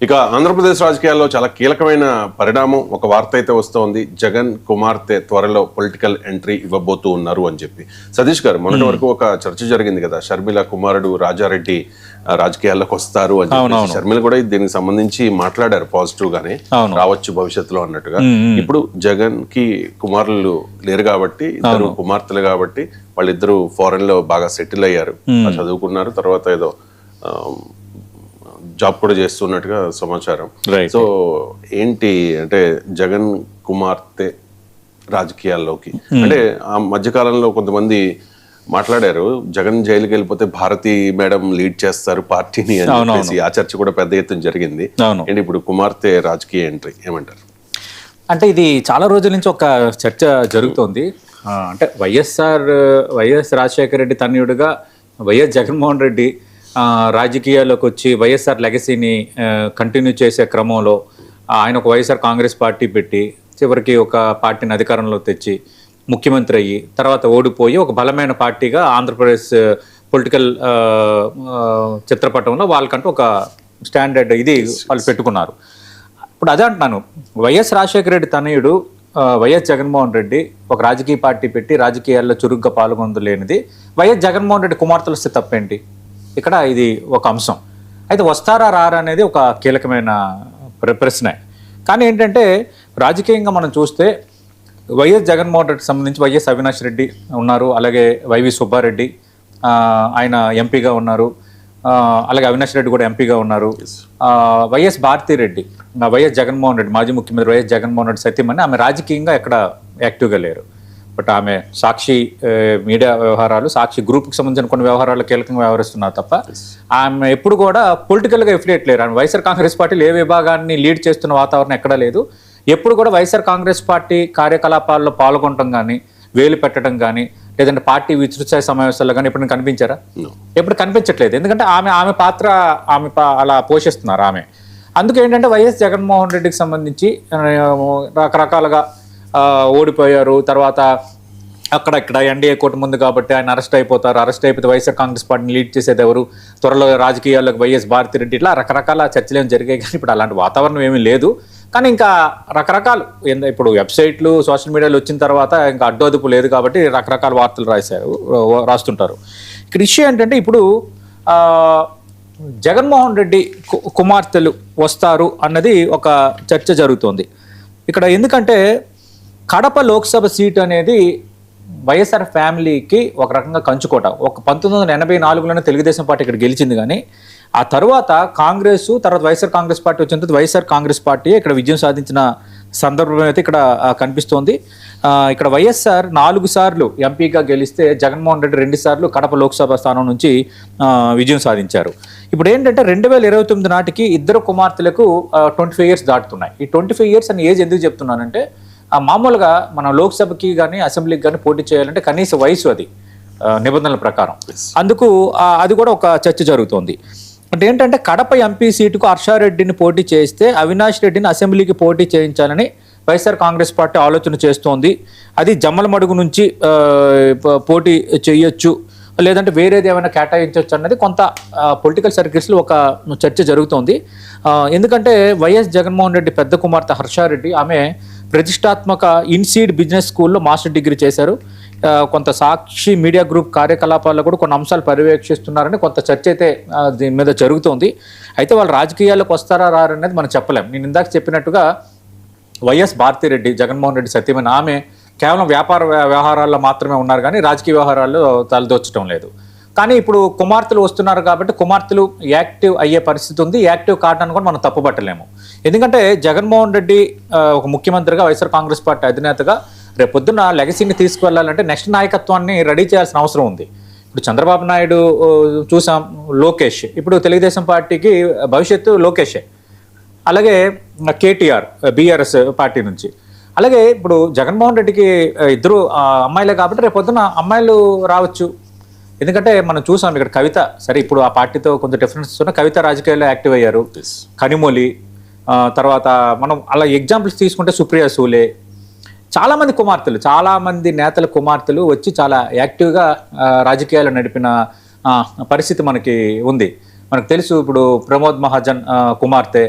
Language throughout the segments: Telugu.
ఇక ఆంధ్రప్రదేశ్ రాజకీయాల్లో చాలా కీలకమైన పరిణామం, ఒక వార్త అయితే వస్తోంది. జగన్ కుమార్తె త్వరలో పొలిటికల్ ఎంట్రీ ఇవ్వబోతూ ఉన్నారు అని చెప్పి. సతీష్ గారు, మొన్నటి వరకు ఒక చర్చ జరిగింది కదా, షర్మిల కుమారుడు రాజారెడ్డి రాజకీయాల్లోకి వస్తారు అని చెప్పి. షర్మిల కూడా దీనికి సంబంధించి మాట్లాడారు, పాజిటివ్ గానే రావచ్చు భవిష్యత్తులో అన్నట్టుగా. ఇప్పుడు జగన్ కి కుమారులు లేరు కాబట్టి, ఇద్దరు కుమార్తెలు కాబట్టి, వాళ్ళిద్దరు ఫారెన్ లో బాగా సెటిల్ అయ్యారు, చదువుకున్నారు, తర్వాత ఏదో జాబ్ కూడా చేస్తున్నట్టుగా సమాచారం. సో ఏంటి అంటే జగన్ కుమార్తె రాజకీయాల్లోకి అంటే ఆ మధ్యకాలంలో కొంతమంది మాట్లాడారు, జగన్ జైలుకి వెళ్ళిపోతే భారతి మేడం లీడ్ చేస్తారు పార్టీని అని చెప్పేసి. ఆ చర్చ కూడా పెద్ద ఎత్తున జరిగింది. ఏంటి ఇప్పుడు కుమార్తె రాజకీయ ఎంట్రీ ఏమంటారు? అంటే ఇది చాలా రోజుల నుంచి ఒక చర్చ జరుగుతోంది. అంటే వైఎస్ రాజశేఖర రెడ్డి తనయుడుగా వైఎస్ జగన్మోహన్ రెడ్డి రాజకీయాల్లోకి వచ్చి వైఎస్ఆర్ లెగసీని కంటిన్యూ చేసే క్రమంలో ఆయన ఒక వైఎస్ఆర్ కాంగ్రెస్ పార్టీ పెట్టి చివరికి ఒక పార్టీని అధికారంలో తెచ్చి ముఖ్యమంత్రి అయ్యి తర్వాత ఓడిపోయి ఒక బలమైన పార్టీగా ఆంధ్రప్రదేశ్ పొలిటికల్ చిత్రపటంలో వాళ్ళకంటూ ఒక స్టాండర్డ్ ఇది వాళ్ళు పెట్టుకున్నారు. ఇప్పుడు అదే అంటున్నాను, వైఎస్ రాజశేఖర రెడ్డి తనయుడు వైఎస్ జగన్మోహన్ రెడ్డి ఒక రాజకీయ పార్టీ పెట్టి రాజకీయాల్లో చురుగ్గా పాల్గొనలేనిది వైఎస్ జగన్మోహన్ రెడ్డి కుమార్తెలు వస్తే తప్పేంటి? ఇక్కడ ఇది ఒక అంశం. అయితే వస్తారా రారా అనేది ఒక కీలకమైన ప్రశ్న. కానీ ఏంటంటే రాజకీయంగా మనం చూస్తే వైఎస్ జగన్మోహన్ రెడ్డికి సంబంధించి వైఎస్ అవినాష్ రెడ్డి ఉన్నారు, అలాగే వైవి సుబ్బారెడ్డి ఆయన ఎంపీగా ఉన్నారు, అలాగే అవినాష్ రెడ్డి కూడా ఎంపీగా ఉన్నారు. వైఎస్ భారతిరెడ్డి వైఎస్ జగన్మోహన్ రెడ్డి మాజీ ముఖ్యమంత్రి వైఎస్ జగన్మోహన్ రెడ్డి సత్యమని ఆమె రాజకీయంగా ఎక్కడ యాక్టివ్గా లేరు. బట్ ఆమె సాక్షి మీడియా వ్యవహారాలు, సాక్షి గ్రూప్కి సంబంధించిన కొన్ని వ్యవహారాలు కీలకంగా వ్యవహరిస్తున్నారు తప్ప ఆమె ఎప్పుడు కూడా పొలిటికల్గా ఎఫిలియేట్ లేరు. ఆమె వైఎస్ఆర్ కాంగ్రెస్ పార్టీలో ఏ విభాగాన్ని లీడ్ చేస్తున్న వాతావరణం ఎక్కడా లేదు. ఎప్పుడు కూడా వైఎస్ఆర్ కాంగ్రెస్ పార్టీ కార్యకలాపాల్లో పాల్గొనడం కానీ, వేలు పెట్టడం కానీ, లేదంటే పార్టీ విస్తృత సమావేశాల్లో కానీ ఎప్పుడు కనిపించారా? ఎప్పుడు కనిపించట్లేదు. ఎందుకంటే ఆమె పాత్ర అలా పోషిస్తున్నారు ఆమె. అందుకేంటంటే వైఎస్ జగన్మోహన్ రెడ్డికి సంబంధించి రకరకాలుగా ఓడిపోయారు, తర్వాత అక్కడ ఎన్డీఏ కూటమి ఉంది కాబట్టి ఆయన అరెస్ట్ అయిపోతారు, అరెస్ట్ అయిపోతే వైఎస్ఆర్ కాంగ్రెస్ పార్టీని లీడ్ చేసేది ఎవరు, త్వరలో రాజకీయాల్లోకి వైఎస్ భారతిరెడ్డి, ఇట్లా రకరకాల చర్చలు ఏమి జరిగాయి. కానీ ఇప్పుడు అలాంటి వాతావరణం ఏమీ లేదు. కానీ ఇంకా రకరకాలు ఇప్పుడు వెబ్సైట్లు సోషల్ మీడియాలో వచ్చిన తర్వాత ఇంకా అడ్డోదుపు లేదు కాబట్టి రకరకాల వార్తలు రాస్తుంటారు. ఇక్కడ ఇష్యూ ఏంటంటే ఇప్పుడు జగన్మోహన్ రెడ్డి కుమార్తెలు వస్తారు అన్నది ఒక చర్చ జరుగుతోంది ఇక్కడ. ఎందుకంటే కడప లోక్సభ సీట్ అనేది వైఎస్ఆర్ ఫ్యామిలీకి ఒక రకంగా కంచుకోట. ఒక 1984లోనే తెలుగుదేశం పార్టీ ఇక్కడ గెలిచింది, కానీ ఆ తర్వాత కాంగ్రెస్, తర్వాత వైఎస్ఆర్ కాంగ్రెస్ పార్టీ వచ్చిన తర్వాత వైఎస్ఆర్ కాంగ్రెస్ పార్టీ ఇక్కడ విజయం సాధించిన సందర్భం అయితే ఇక్కడ కనిపిస్తోంది. ఇక్కడ వైఎస్ఆర్ 4 సార్లు ఎంపీగా గెలిస్తే జగన్మోహన్ రెడ్డి 2 సార్లు కడప లోక్సభ స్థానం నుంచి విజయం సాధించారు. ఇప్పుడు ఏంటంటే 2029 నాటికి ఇద్దరు కుమార్తెలకు 25 ఇయర్స్ దాటుతున్నాయి. ఈ 25 ఇయర్స్ అని ఏజ్ ఎందుకు చెప్తున్నానంటే మామూలుగా మనం లోక్సభకి కానీ అసెంబ్లీకి కానీ పోటీ చేయాలంటే కనీస వయసు అది నిబంధనల ప్రకారం. అందుకు అది కూడా ఒక చర్చ జరుగుతోంది. అంటే ఏంటంటే కడప ఎంపీ సీటుకు హర్షారెడ్డిని పోటీ చేస్తే అవినాష్ రెడ్డిని అసెంబ్లీకి పోటీ చేయించాలని వైఎస్ఆర్ కాంగ్రెస్ పార్టీ ఆలోచన చేస్తోంది. అది జమ్మలమడుగు నుంచి పోటీ చేయొచ్చు, లేదంటే వేరేది ఏమైనా కేటాయించవచ్చు అన్నది కొంత పొలిటికల్ సర్కిల్స్లో ఒక చర్చ జరుగుతోంది. ఎందుకంటే వైఎస్ జగన్మోహన్ రెడ్డి పెద్ద కుమార్తె హర్షారెడ్డి ఆమె ప్రతిష్టాత్మక ఇన్సీడ్ బిజినెస్ స్కూల్లో మాస్టర్ డిగ్రీ చేశారు. కొంత సాక్షి మీడియా గ్రూప్ కార్యకలాపాల్లో కూడా కొన్ని అంశాలు పర్యవేక్షిస్తున్నారని కొంత చర్చ అయితే దీని మీద జరుగుతోంది. అయితే వాళ్ళు రాజకీయాల్లోకి వస్తారా రారనేది మనం చెప్పలేం. నేను ఇందాక చెప్పినట్టుగా వైఎస్ భారతిరెడ్డి జగన్మోహన్ రెడ్డి సత్యమైన ఆమె కేవలం వ్యాపార వ్యవహారాల్లో మాత్రమే ఉన్నారు, కానీ రాజకీయ వ్యవహారాల్లో తలదొచ్చడం లేదు. కానీ ఇప్పుడు కుమార్తెలు వస్తున్నారు కాబట్టి కుమార్తెలు యాక్టివ్ అయ్యే పరిస్థితి ఉంది. యాక్టివ్ కావడానికి కూడా మనం తప్పుపట్టలేము. ఎందుకంటే జగన్మోహన్ రెడ్డి ఒక ముఖ్యమంత్రిగా వైఎస్ఆర్ కాంగ్రెస్ పార్టీ అధినేతగా రేపు పొద్దున్న లెగసీని తీసుకువెళ్ళాలంటే నెక్స్ట్ నాయకత్వాన్ని రెడీ చేయాల్సిన అవసరం ఉంది. ఇప్పుడు చంద్రబాబు నాయుడు చూసాం, లోకేష్, ఇప్పుడు తెలుగుదేశం పార్టీకి భవిష్యత్తు లోకేషే, అలాగే కేటీఆర్ బీఆర్ఎస్ పార్టీ నుంచి, అలాగే ఇప్పుడు జగన్మోహన్ రెడ్డికి ఇద్దరు అమ్మాయిలే కాబట్టి రేపు పొద్దున్న అమ్మాయిలు రావచ్చు. ఎందుకంటే మనం చూసాం ఇక్కడ కవిత, సరే ఇప్పుడు ఆ పార్టీతో కొంత డిఫరెన్స్ ఉన్న కవిత రాజకీయాల్లో యాక్టివ్ అయ్యారు, కనిమొలి, తర్వాత మనం అలా ఎగ్జాంపుల్స్ తీసుకుంటే సుప్రియా సూలే, చాలామంది కుమార్తెలు, చాలామంది నేతల కుమార్తెలు వచ్చి చాలా యాక్టివ్గా రాజకీయాలు నడిపిన పరిస్థితి మనకి ఉంది. మనకు తెలుసు ఇప్పుడు ప్రమోద్ మహాజన్ కుమార్తె,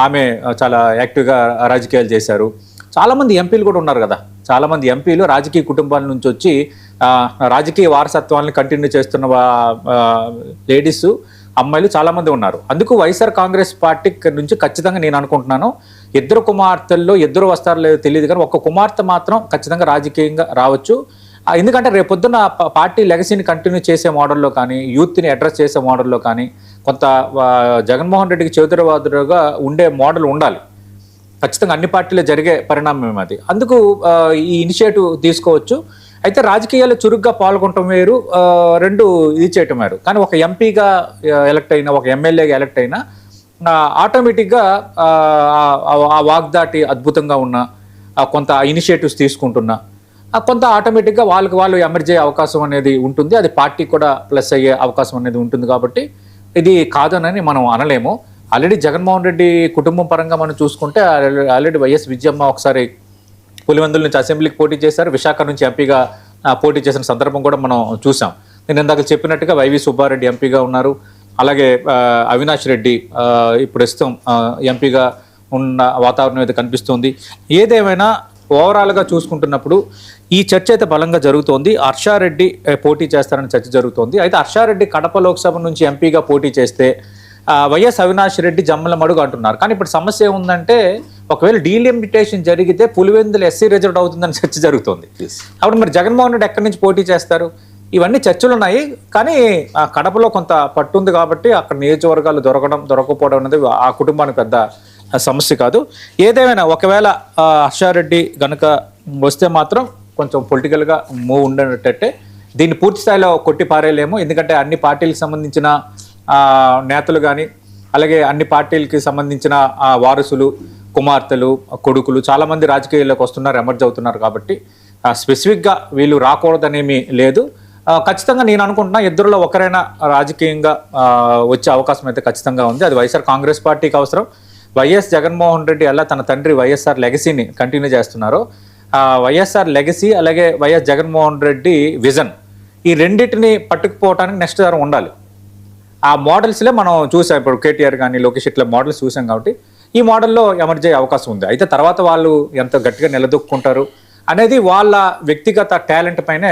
ఆమె చాలా యాక్టివ్గా రాజకీయాలు చేశారు. చాలామంది ఎంపీలు కూడా ఉన్నారు కదా, చాలామంది ఎంపీలు రాజకీయ కుటుంబాల నుంచి వచ్చి రాజకీయ వారసత్వాన్ని కంటిన్యూ చేస్తున్న లేడీస్, అమ్మాయిలు చాలామంది ఉన్నారు. అందుకు వైఎస్ఆర్ కాంగ్రెస్ పార్టీ నుంచి ఖచ్చితంగా నేను అనుకుంటున్నాను, ఇద్దరు కుమార్తెల్లో ఇద్దరు వస్తారో లేదో తెలియదు కానీ ఒక్క కుమార్తె మాత్రం ఖచ్చితంగా రాజకీయంగా రావచ్చు. ఎందుకంటే రేపొద్దున పార్టీ లెగసీని కంటిన్యూ చేసే మోడల్లో కానీ, యూత్ని అడ్రస్ చేసే మోడల్లో కానీ కొంత జగన్మోహన్ రెడ్డికి చేదురువాదురుగా ఉండే మోడల్ ఉండాలి. ఖచ్చితంగా అన్ని పార్టీలో జరిగే పరిణామం అది. అందుకు ఈ ఇనిషియేటివ్ తీసుకోవచ్చు. అయితే రాజకీయాల్లో చురుగ్గా పాల్గొనటం వేరు, రెండు ఇది చేయటం వేరు. కానీ ఒక ఎంపీగా ఎలక్ట్ అయినా, ఒక ఎమ్మెల్యేగా ఎలక్ట్ అయినా ఆటోమేటిక్గా ఆ వాగ్దాటి అద్భుతంగా ఉన్న, కొంత ఇనిషియేటివ్స్ తీసుకుంటున్నా, కొంత ఆటోమేటిక్గా వాళ్ళు ఎమర్జ్ అయ్యే అవకాశం అనేది ఉంటుంది. అది పార్టీ కూడా ప్లస్ అయ్యే అవకాశం అనేది ఉంటుంది. కాబట్టి ఇది కాదనని మనం అనలేము. ఆల్రెడీ జగన్మోహన్ రెడ్డి కుటుంబం పరంగా మనం చూసుకుంటే ఆల్రెడీ వైఎస్ విజయమ్మ ఒకసారి పులివెందుల నుంచి అసెంబ్లీకి పోటీ చేశారు, విశాఖ నుంచి ఎంపీగా పోటీ చేసిన సందర్భం కూడా మనం చూసాం. నేను ఇందాక చెప్పినట్టుగా వైవి సుబ్బారెడ్డి ఎంపీగా ఉన్నారు. అలాగే అవినాష్ రెడ్డి ఇప్పుడు ప్రస్తుతం ఎంపీగా ఉన్న వాతావరణం అయితే కనిపిస్తుంది. ఏదేమైనా ఓవరాల్గా చూసుకుంటున్నప్పుడు ఈ చర్చ అయితే బలంగా జరుగుతోంది. హర్షారెడ్డి పోటీ చేస్తారని చర్చ జరుగుతోంది. అయితే హర్షారెడ్డి కడప లోక్సభ నుంచి ఎంపీగా పోటీ చేస్తే వైఎస్ అవినాష్ రెడ్డి జమ్మల మడుగు అంటున్నారు. కానీ ఇప్పుడు సమస్య ఏముందంటే, ఒకవేళ డీలిమిటేషన్ జరిగితే పులివెందులు ఎస్సీ రిజర్వ్ అవుతుందని చర్చ జరుగుతుంది. అప్పుడు మరి జగన్మోహన్ రెడ్డి ఎక్కడి నుంచి పోటీ చేస్తారు? ఇవన్నీ చర్చలు ఉన్నాయి. కానీ కడపలో కొంత పట్టుంది కాబట్టి అక్కడ నియోజకవర్గాలు దొరకపోవడం అనేది ఆ కుటుంబానికి పెద్ద సమస్య కాదు. ఏదేమైనా ఒకవేళ హర్షారెడ్డి గనుక వస్తే మాత్రం కొంచెం పొలిటికల్గా మూవ్ ఉండేటట్టే. దీన్ని పూర్తి స్థాయిలో కొట్టి పారేయలేము. ఎందుకంటే అన్ని పార్టీలకు సంబంధించిన నేతలు కానీ, అలాగే అన్ని పార్టీలకి సంబంధించిన వారసులు, కుమార్తెలు, కొడుకులు చాలామంది రాజకీయాల్లోకి వస్తున్నారు, ఎమర్జ్ అవుతున్నారు. కాబట్టి స్పెసిఫిక్గా వీళ్ళు రాకూడదనేమీ లేదు. ఖచ్చితంగా నేను అనుకుంటున్నా ఇద్దరులో ఒకరైనా రాజకీయంగా వచ్చే అవకాశం అయితే ఖచ్చితంగా ఉంది. అది వైఎస్ఆర్ కాంగ్రెస్ పార్టీకి అవసరం. వైఎస్ జగన్మోహన్ రెడ్డి ఎలా తన తండ్రి వైఎస్ఆర్ లెగసీని కంటిన్యూ చేస్తున్నారో, వైఎస్ఆర్ లెగసీ అలాగే వైఎస్ జగన్మోహన్ రెడ్డి విజన్, ఈ రెండింటిని పట్టుకుపోవడానికి నెక్స్ట్ తరం ఉండాలి. ఆ మోడల్స్లే మనం చూసాం. ఇప్పుడు కేటీఆర్ కానీ లోకేష్ ఇట్లా మోడల్స్ చూసాం. కాబట్టి ఈ మోడల్లో ఎమర్జ్ అయ్యే అవకాశం ఉంది. అయితే తర్వాత వాళ్ళు ఎంత గట్టిగా నిలదొక్కుంటారు అనేది వాళ్ళ వ్యక్తిగత టాలెంట్ పైన